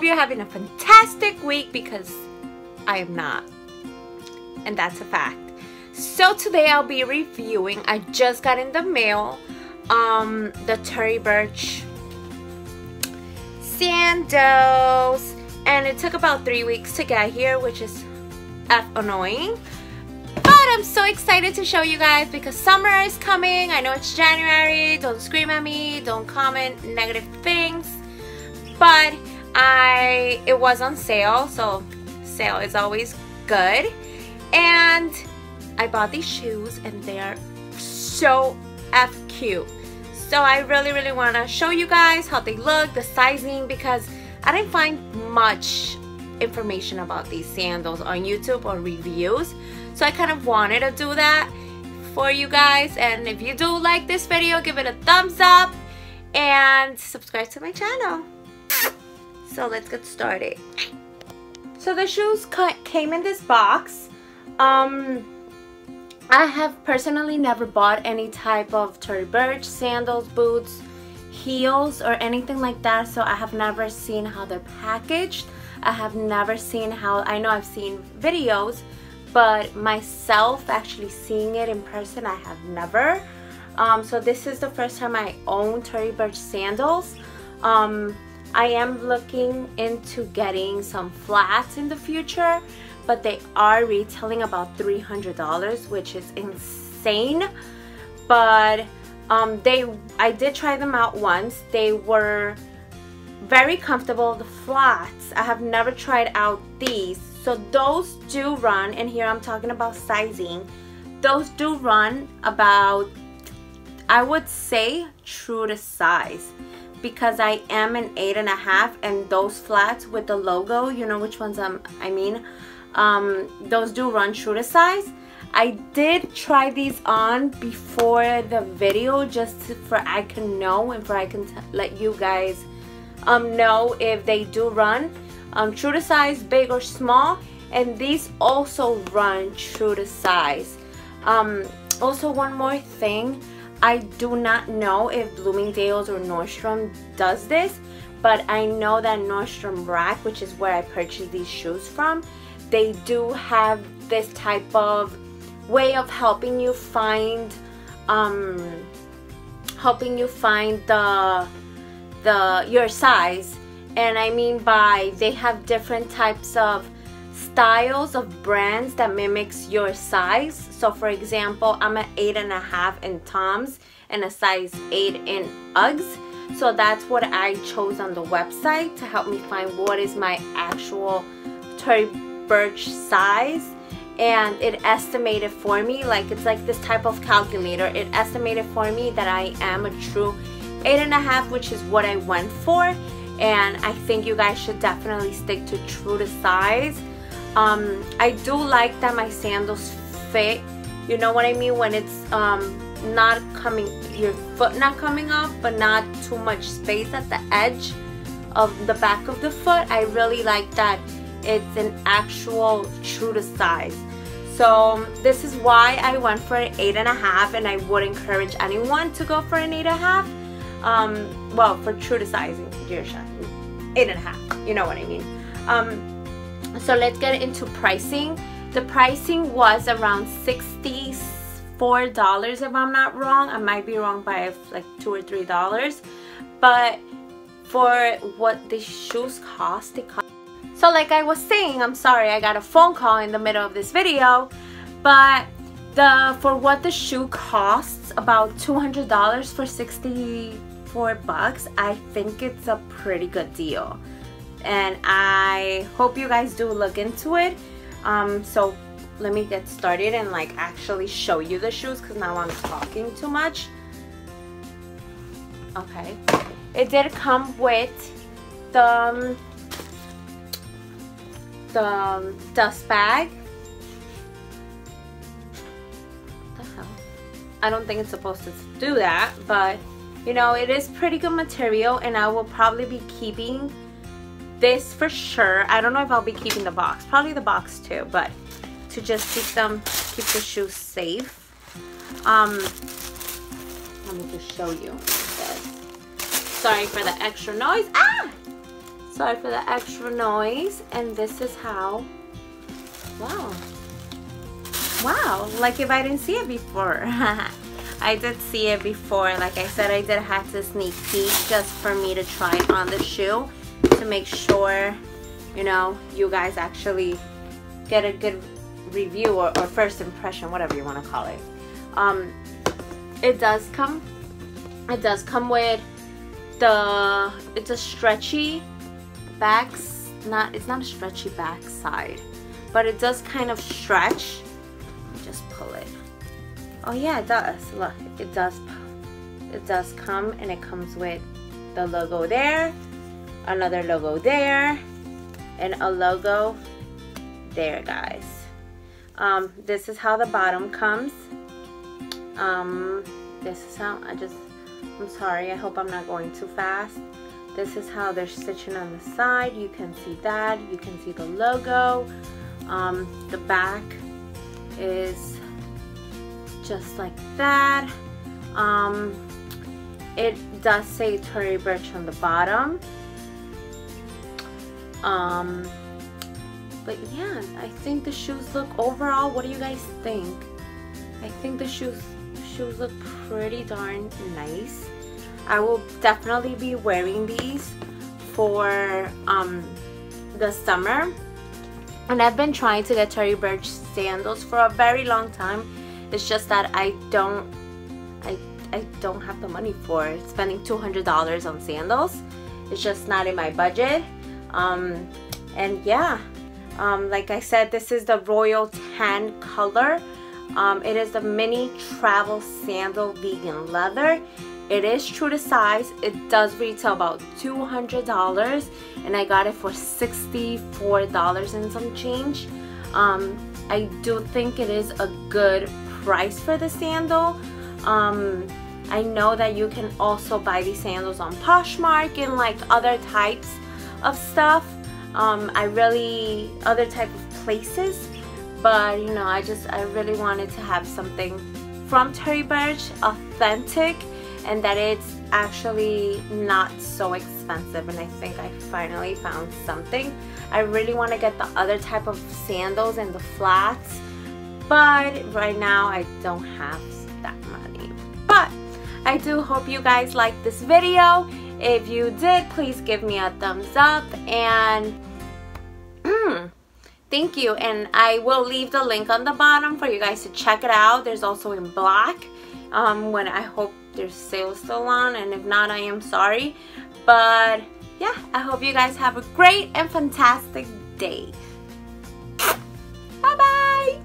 hope you're having a fantastic week, because I am not, and that's a fact. So today I'll be reviewing, I just got in the mail, the Tory Burch Sandals, and it took about 3 weeks to get here, which is annoying. But I'm so excited to show you guys because summer is coming. I know it's January. Don't scream at me. Don't comment negative things. But it was on sale, so sale is always good. And I bought these shoes and they are so cute. So I really want to show you guys how they look, the sizing, because I didn't find much information about these sandals on YouTube or reviews. So I kind of wanted to do that for you guys. And if you do like this video, give it a thumbs up and subscribe to my channel. So let's get started. So the shoes came in this box. I have personally never bought any type of Tory Burch sandals, boots, heels, or anything like that. So I have never seen how they're packaged. I have never seen how, I know I've seen videos, but myself actually seeing it in person, I have never. So this is the first time I own Tory Burch sandals. I am looking into getting some flats in the future, but they are retailing about $300, which is insane. But I did try them out once. They were very comfortable. The flats, I have never tried out these. So those do run, and here I'm talking about sizing. Those do run about, I would say, true to size, because I am an 8.5, and those flats with the logo, you know which ones I mean, those do run true to size. I did try these on before the video just for I can know and for I can let you guys know if they do run true to size, big or small. And these also run true to size. Also, one more thing, I do not know if Bloomingdale's or Nordstrom does this, but I know that Nordstrom Rack, which is where I purchased these shoes from, they do have this type of way of helping you find your size. And I mean by, they have different types of styles of brands that mimics your size. So for example, I'm an 8.5 in Toms and a size 8 in Uggs. So that's what I chose on the website to help me find what is my actual Tory Burch size. And it estimated for me, like it's like this type of calculator, it estimated for me that I am a true 8.5, which is what I went for. And I think you guys should definitely stick to true to size. I do like that my sandals fit, you know what I mean, when it's not coming, your foot not coming off, but not too much space at the edge of the back of the foot. I really like that it's an actual true to size. So this is why I went for an 8.5, and I would encourage anyone to go for an 8.5. Well, for true to size, 8.5, you know what I mean. So let's get into pricing. The pricing was around $64 if I'm not wrong. I might be wrong by like $2 or $3, but for what the shoes cost, they cost. So like I was saying, I'm sorry, I got a phone call in the middle of this video, but for what the shoe costs, about $200 for 64 bucks, I think it's a pretty good deal. And I hope you guys do look into it. So let me get started and like actually show you the shoes, because now I'm talking too much. Okay, it did come with the dust bag. What the hell? I don't think it's supposed to do that, but you know, it is pretty good material, and I will probably be keeping this for sure. I don't know if I'll be keeping the box, probably the box too, but to just keep the shoes safe. Let me just show you this. Sorry for the extra noise. Sorry for the extra noise. And this is how, wow, like if I didn't see it before. I did see it before. Like I said, I did have to sneak peek just for me to try on the shoe to make sure, you know, you guys actually get a good review or first impression, whatever you want to call it. It does come with it's a stretchy it's not a stretchy back side, but it does kind of stretch. Just pull it. Oh yeah, it does. Look, it does come, and it comes with the logo there, another logo there, and a logo there, guys. This is how the bottom comes. This is how I'm sorry, I hope I'm not going too fast. This is how they're stitching on the side. You can see that. You can see the logo. The back is just like that. It does say Tory Burch on the bottom. But yeah, I think the shoes look, overall, what do you guys think? I think the shoes look pretty darn nice. I will definitely be wearing these for the summer. And I've been trying to get Tory Burch sandals for a very long time. It's just that I don't have the money for it. Spending $200 on sandals. It's just not in my budget. And yeah, like I said, this is the royal tan color. It is the mini travel sandal vegan leather. It is true to size. It does retail about $200, and I got it for $64 and some change. I do think it is a good price for the sandal. I know that you can also buy these sandals on Poshmark and like other types of stuff. Other type of places, but you know, I really wanted to have something from Tory Burch, authentic, and that it's actually not so expensive. And I think I finally found something. I really want to get the other type of sandals and the flats, but right now I don't have that money. But I do hope you guys liked this video. If you did, please give me a thumbs up, and thank you. And I will leave the link on the bottom for you guys to check it out. There's also in black, when I hope there's sale still on, and if not, I am sorry. But yeah, I hope you guys have a great and fantastic day.